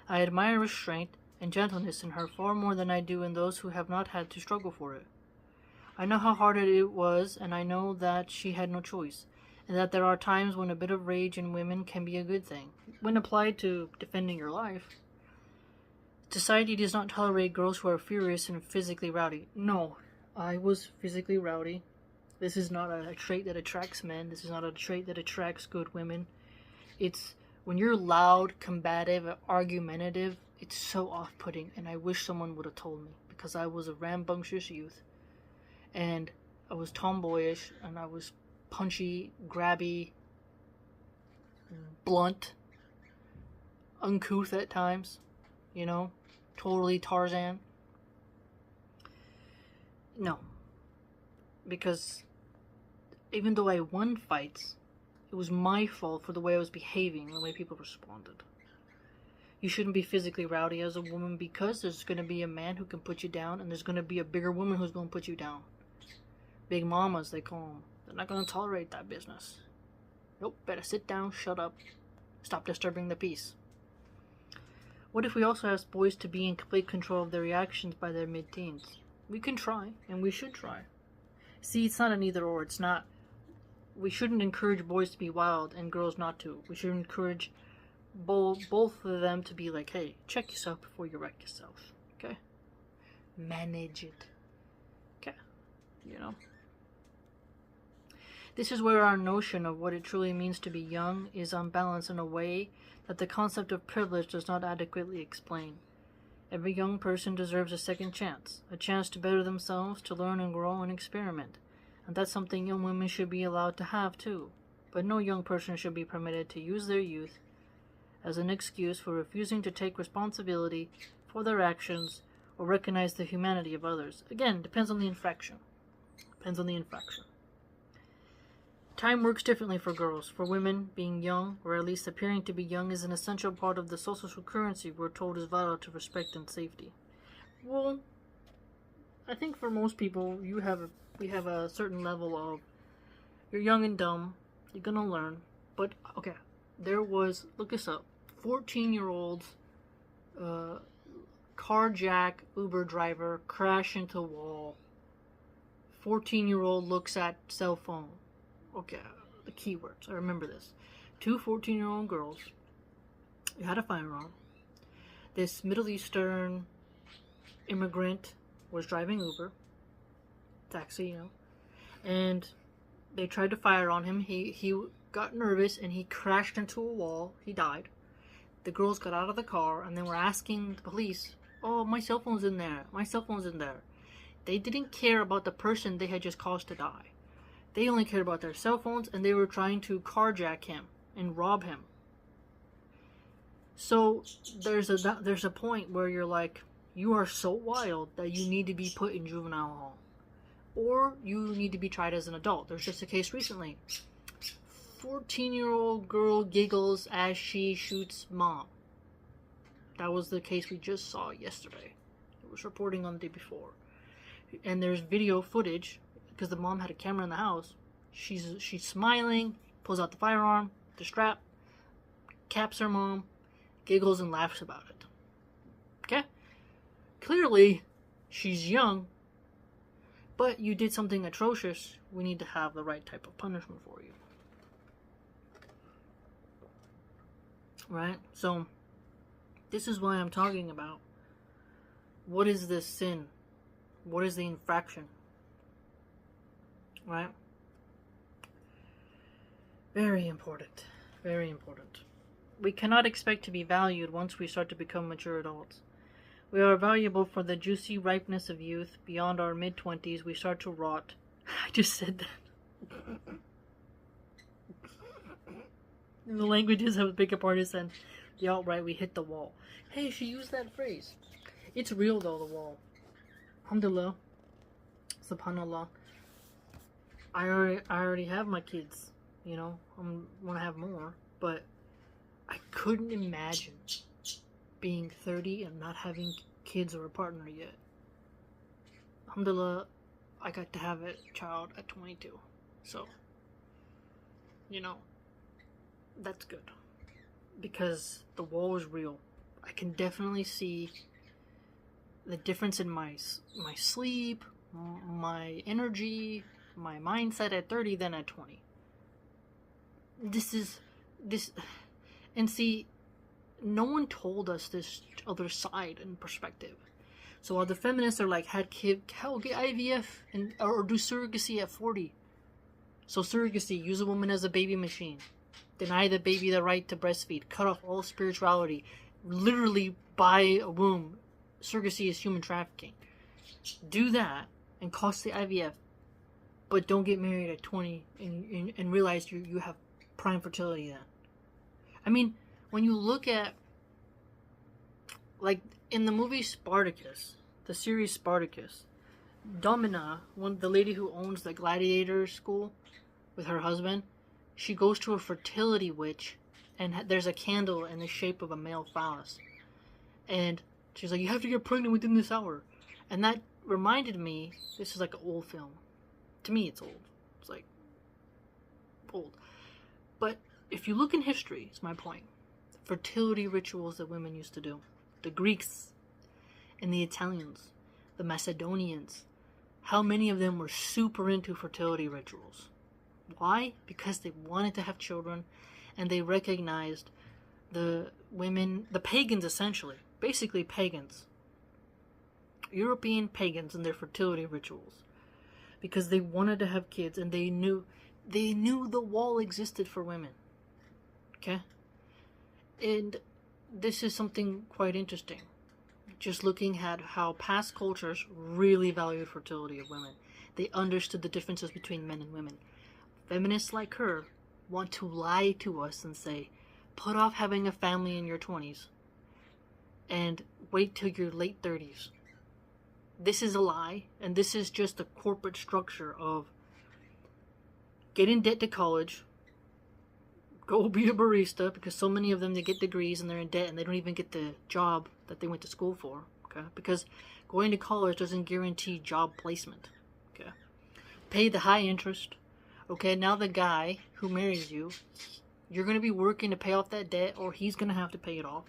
I admire restraint and gentleness in her far more than I do in those who have not had to struggle for it. I know how hard it was, and I know that she had no choice, and that there are times when a bit of rage in women can be a good thing, when applied to defending your life. Society does not tolerate girls who are furious and physically rowdy. No, I was physically rowdy. This is not a trait that attracts men. This is not a trait that attracts good women. It's when you're loud, combative, argumentative, it's so off-putting, and I wish someone would have told me, because I was a rambunctious youth, and I was tomboyish, and I was punchy, grabby, blunt, uncouth at times, totally Tarzan. No. Because even though I won fights, it was my fault for the way I was behaving and the way people responded. You shouldn't be physically rowdy as a woman because there's going to be a man who can put you down, and there's going to be a bigger woman who's going to put you down. Big mamas, they call them. They're not going to tolerate that business. Nope, better sit down, shut up, stop disturbing the peace. What if we also asked boys to be in complete control of their reactions by their mid-teens? We can try, and we should try. See, it's not an either or. It's not. We shouldn't encourage boys to be wild and girls not to. We should encourage both of them to be like, hey, check yourself before you wreck yourself. Okay? Manage it. Okay. You know? This is where our notion of what it truly means to be young is unbalanced in a way that the concept of privilege does not adequately explain. Every young person deserves a second chance, a chance to better themselves, to learn and grow and experiment. And that's something young women should be allowed to have too. But no young person should be permitted to use their youth as an excuse for refusing to take responsibility for their actions or recognize the humanity of others. Again, depends on the infraction. Depends on the infraction. Time works differently for girls. For women, being young, or at least appearing to be young, is an essential part of the social currency we're told is vital to respect and safety. Well, I think for most people, we have a certain level of, you're young and dumb, you're gonna learn. But, okay, there was, look this up, 14-year-old carjack Uber driver crash into wall. 14-year-old looks at cell phone. Okay, the keywords. I remember this. 2 14-year-old girls. They had a firearm. This Middle Eastern immigrant was driving Uber. Taxi, you know. And they tried to fire on him. He got nervous and he crashed into a wall. He died. The girls got out of the car and then were asking the police, "Oh, my cell phone's in there. My cell phone's in there." They didn't care about the person they had just caused to die. They only cared about their cell phones, and they were trying to carjack him and rob him. So there's a point where you're like, you are so wild that you need to be put in juvenile hall, or you need to be tried as an adult. There's just a case recently. 14-year-old girl giggles as she shoots mom. That was the case we just saw yesterday. It was reporting on the day before, and there's video footage. Because the mom had a camera in the house. She's smiling, pulls out the firearm, the strap, caps her mom, giggles and laughs about it. Okay? Clearly, she's young, but you did something atrocious. We need to have the right type of punishment for you. Right? So, this is why I'm talking about what is this sin? What is the infraction? Right? Very important. Very important. We cannot expect to be valued once we start to become mature adults. We are valuable for the juicy ripeness of youth. Beyond our mid-20s, we start to rot. I just said that. In the languages of bigger partisan, the alt-right, we hit the wall. Hey, she used that phrase. It's real though, the wall. Alhamdulillah. Subhanallah. I already have my kids, you know, I want to have more, but I couldn't imagine being 30 and not having kids or a partner yet. Alhamdulillah, I got to have a child at 22, so, you know, that's good, because the wall is real. I can definitely see the difference in my sleep, my energy, my mindset at 30 than at 20. This, and see, no one told us this other side and perspective. So while the feminists are like, get IVF or do surrogacy at 40. So surrogacy, use a woman as a baby machine, deny the baby the right to breastfeed, cut off all spirituality, literally buy a womb. Surrogacy is human trafficking. Do that and cost the IVF. But don't get married at 20 and realize you have prime fertility then. I mean, when you look at, like, in the movie Spartacus, the series Spartacus, Domina, the lady who owns the gladiator school with her husband, she goes to a fertility witch, and there's a candle in the shape of a male phallus. And she's like, you have to get pregnant within this hour. And that reminded me, this is like an old film. To me, it's old. It's like old. But if you look in history, it's my point. Fertility rituals that women used to do. The Greeks and the Italians, the Macedonians, how many of them were super into fertility rituals? Why? Because they wanted to have children, and they recognized the women, the pagans essentially, basically pagans, European pagans and their fertility rituals, because they wanted to have kids, and they knew the wall existed for women. Okay? And this is something quite interesting. Just looking at how past cultures really valued fertility of women. They understood the differences between men and women. Feminists like her want to lie to us and say, put off having a family in your 20s and wait till your late 30s. This is a lie, and this is just a corporate structure of get in debt to college, go be a barista, because so many of them, they get degrees and they're in debt and they don't even get the job that they went to school for, okay? Because going to college doesn't guarantee job placement, okay? Pay the high interest, okay? Now the guy who marries you, you're going to be working to pay off that debt, or he's going to have to pay it off.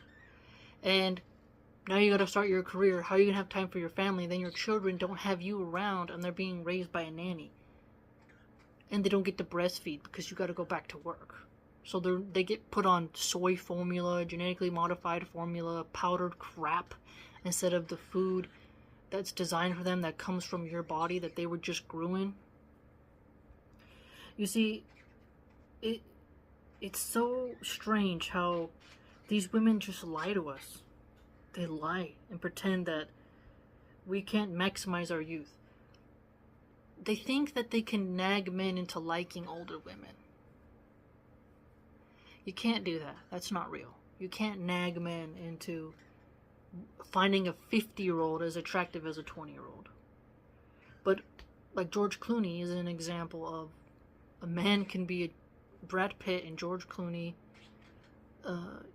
And now you got to start your career. How are you going to have time for your family? Then your children don't have you around, and they're being raised by a nanny. And they don't get to breastfeed because you got to go back to work. So they get put on soy formula, genetically modified formula, powdered crap, instead of the food that's designed for them, that comes from your body, that they were just growing. You see, it's so strange how these women just lie to us. They lie and pretend that we can't maximize our youth. They think that they can nag men into liking older women. You can't do that. That's not real. You can't nag men into finding a 50-year-old as attractive as a 20-year-old. But like George Clooney is an example of a man can be a Brad Pitt and George Clooney.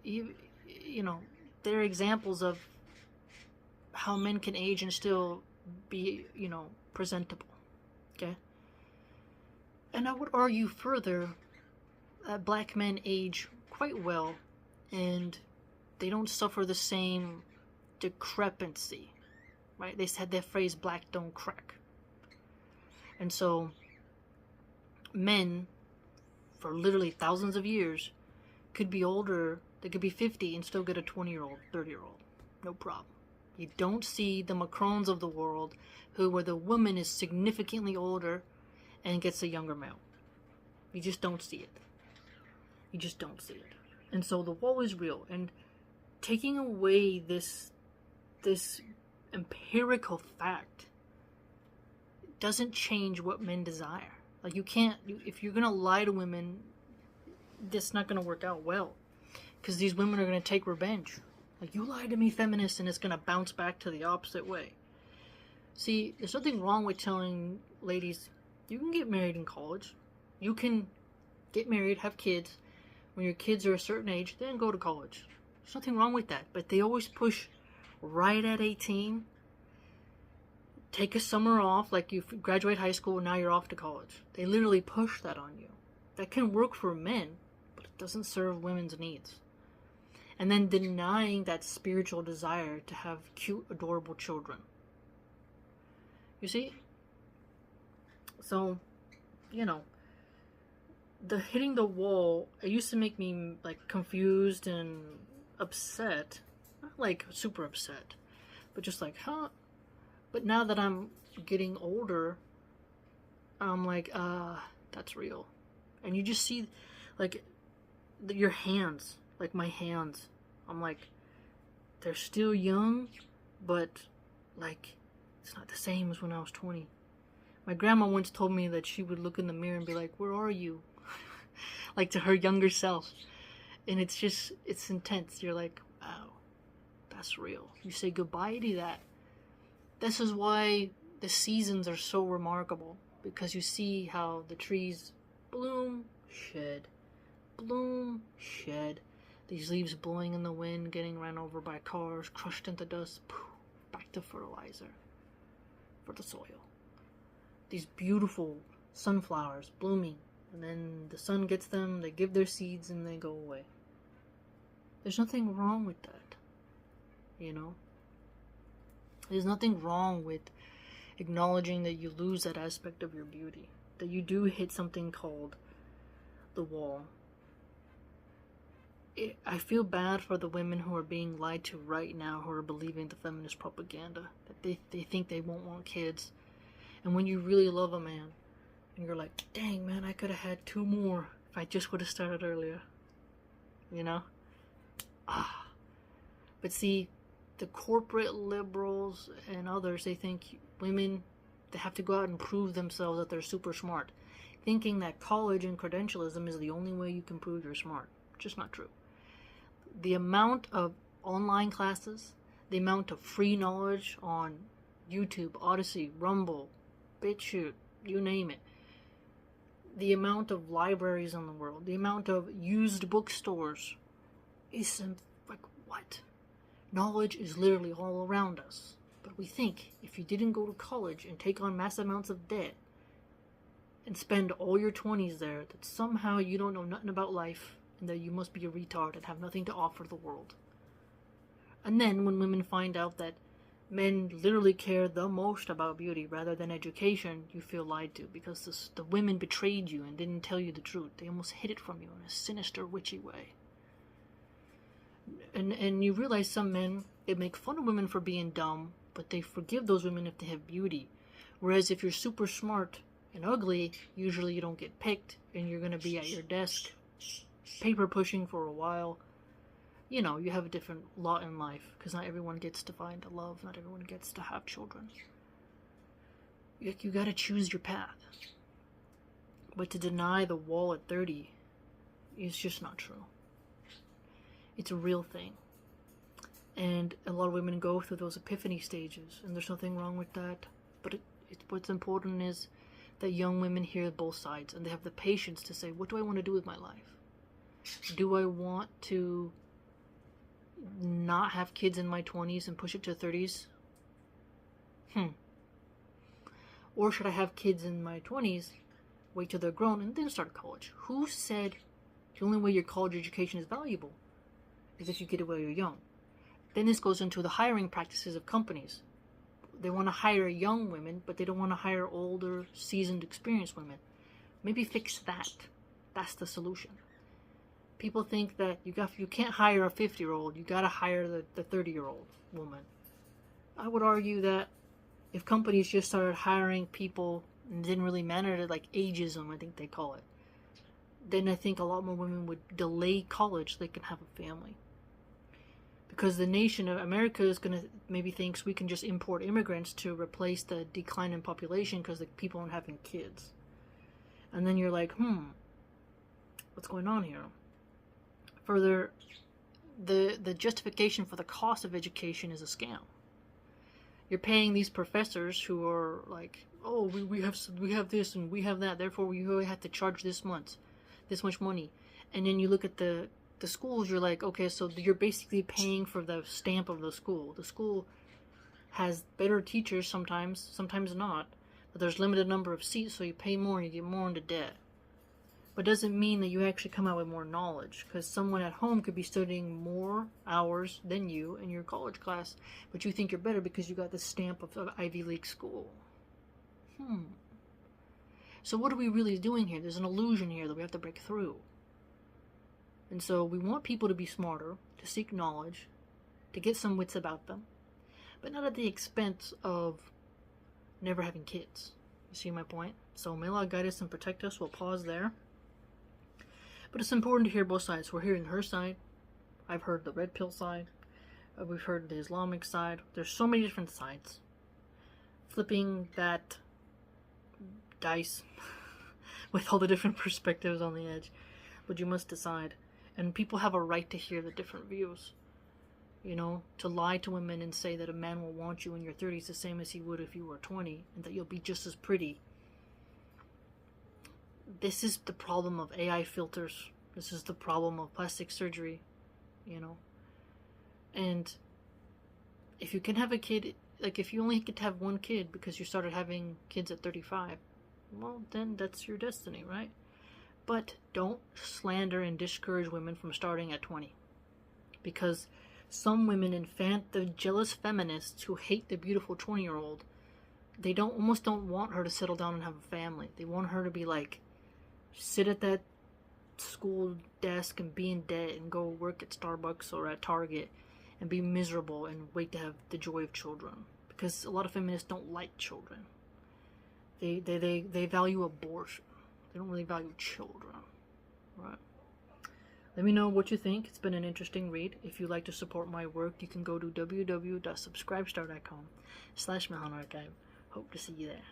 You know, they're examples of how men can age and still be, you know, presentable. Okay? And I would argue further that black men age quite well, and they don't suffer the same decrepancy, right? They said that phrase, black don't crack. And so men, for literally thousands of years, could be older. They could be 50 and still get a 20-year-old, 30-year-old. No problem. You don't see the Macrons of the world where the woman is significantly older and gets a younger male. You just don't see it. You just don't see it. And so the wall is real. And taking away this empirical fact doesn't change what men desire. Like, you can't, if you're going to lie to women, that's not going to work out well. Because these women are going to take revenge. Like, you lied to me, feminist, and it's going to bounce back to the opposite way. See, there's nothing wrong with telling ladies, you can get married in college. You can get married, have kids. When your kids are a certain age, then go to college. There's nothing wrong with that. But they always push right at 18. Take a summer off, like you graduate high school and now you're off to college. They literally push that on you. That can work for men, but it doesn't serve women's needs. And then denying that spiritual desire to have cute, adorable children. You see? So, you know, the hitting the wall, it used to make me like confused and upset. Not like super upset, but just like, huh? But now that I'm getting older, I'm like, that's real. And you just see, like, your hands, like my hands. I'm like, they're still young, but, like, it's not the same as when I was 20. My grandma once told me that she would look in the mirror and be like, where are you? Like, to her younger self. And it's just, it's intense. You're like, wow, that's real. You say goodbye to that. This is why the seasons are so remarkable, because you see how the trees bloom, shed, bloom, shed. These leaves blowing in the wind, getting ran over by cars, crushed into dust, poof, back to fertilizer for the soil. These beautiful sunflowers blooming, and then the sun gets them, they give their seeds, and they go away. There's nothing wrong with that, you know? There's nothing wrong with acknowledging that you lose that aspect of your beauty. That, that you do hit something called the wall. I feel bad for the women who are being lied to right now, who are believing the feminist propaganda, that they think they won't want kids. And when you really love a man, and you're like, dang man, I could have had 2 more if I just would have started earlier. You know? But see, the corporate liberals and others, they think women, they have to go out and prove themselves that they're super smart, thinking that college and credentialism is the only way you can prove you're smart. Just not true. The amount of online classes, the amount of free knowledge on YouTube, Odyssey, Rumble, BitChute, you name it, the amount of libraries in the world, the amount of used bookstores, is like, what? Knowledge is literally all around us. But we think if you didn't go to college and take on massive amounts of debt and spend all your 20s there, that somehow you don't know nothing about life, and that you must be a retard and have nothing to offer the world. And then when women find out that men literally care the most about beauty rather than education, you feel lied to, because the women betrayed you and didn't tell you the truth. They almost hid it from you in a sinister, witchy way. And you realize some men, they make fun of women for being dumb, but they forgive those women if they have beauty. Whereas if you're super smart and ugly, usually you don't get picked, and you're going to be at your desk paper pushing for a while. You know, you have a different lot in life, because not everyone gets to find a love, not everyone gets to have children. You gotta choose your path. But to deny the wall at 30 is just not true. It's a real thing. And a lot of women go through those epiphany stages, and there's nothing wrong with that. But what's important is that young women hear both sides, and they have the patience to say, what do I want to do with my life? Do I want to not have kids in my 20s and push it to 30s? Or should I have kids in my 20s, wait till they're grown, and then start college? Who said the only way your college education is valuable is if you get it while you're young? Then this goes into the hiring practices of companies. They want to hire young women, but they don't want to hire older, seasoned, experienced women. Maybe fix that. That's the solution. People think that you can't hire a 50-year-old, you gotta hire the 30-year-old woman. I would argue that if companies just started hiring people and didn't really matter, like ageism, I think they call it, then I think a lot more women would delay college so they can have a family. Because the nation of America is gonna maybe thinks we can just import immigrants to replace the decline in population because the people aren't having kids. And then you're like, what's going on here? Further, the justification for the cost of education is a scam. You're paying these professors who are like, oh, we have this and we have that, therefore we really have to charge this much money. And then you look at the schools, you're like, okay, so you're basically paying for the stamp of the school. The school has better teachers sometimes not, but there's limited number of seats, so you pay more and you get more into debt. But doesn't mean that you actually come out with more knowledge, because someone at home could be studying more hours than you in your college class, but you think you're better because you got the stamp of Ivy League school. So what are we really doing here? There's an illusion here that we have to break through. And so we want people to be smarter, to seek knowledge, to get some wits about them, but not at the expense of never having kids. You see my point? So may Allah guide us and protect us. We'll pause there. But it's important to hear both sides. We're hearing her side. I've heard the red pill side. We've heard the Islamic side. There's so many different sides. Flipping that dice with all the different perspectives on the edge. But you must decide. And people have a right to hear the different views. You know, to lie to women and say that a man will want you in your 30s the same as he would if you were 20, and that you'll be just as pretty. This is the problem of AI filters. This is the problem of plastic surgery, you know. And if you can have a kid, like if you only get to have one kid because you started having kids at 35, well, then that's your destiny, right? But don't slander and discourage women from starting at 20. Because some women, the jealous feminists who hate the beautiful 20-year-old, they almost don't want her to settle down and have a family. They want her to be like, sit at that school desk and be in debt and go work at Starbucks or at Target and be miserable and wait to have the joy of children. Because a lot of feminists don't like children. They value abortion. They don't really value children. Right? Let me know what you think. It's been an interesting read. If you'd like to support my work, you can go to www.subscribestar.com/MilahanArchive. Hope to see you there.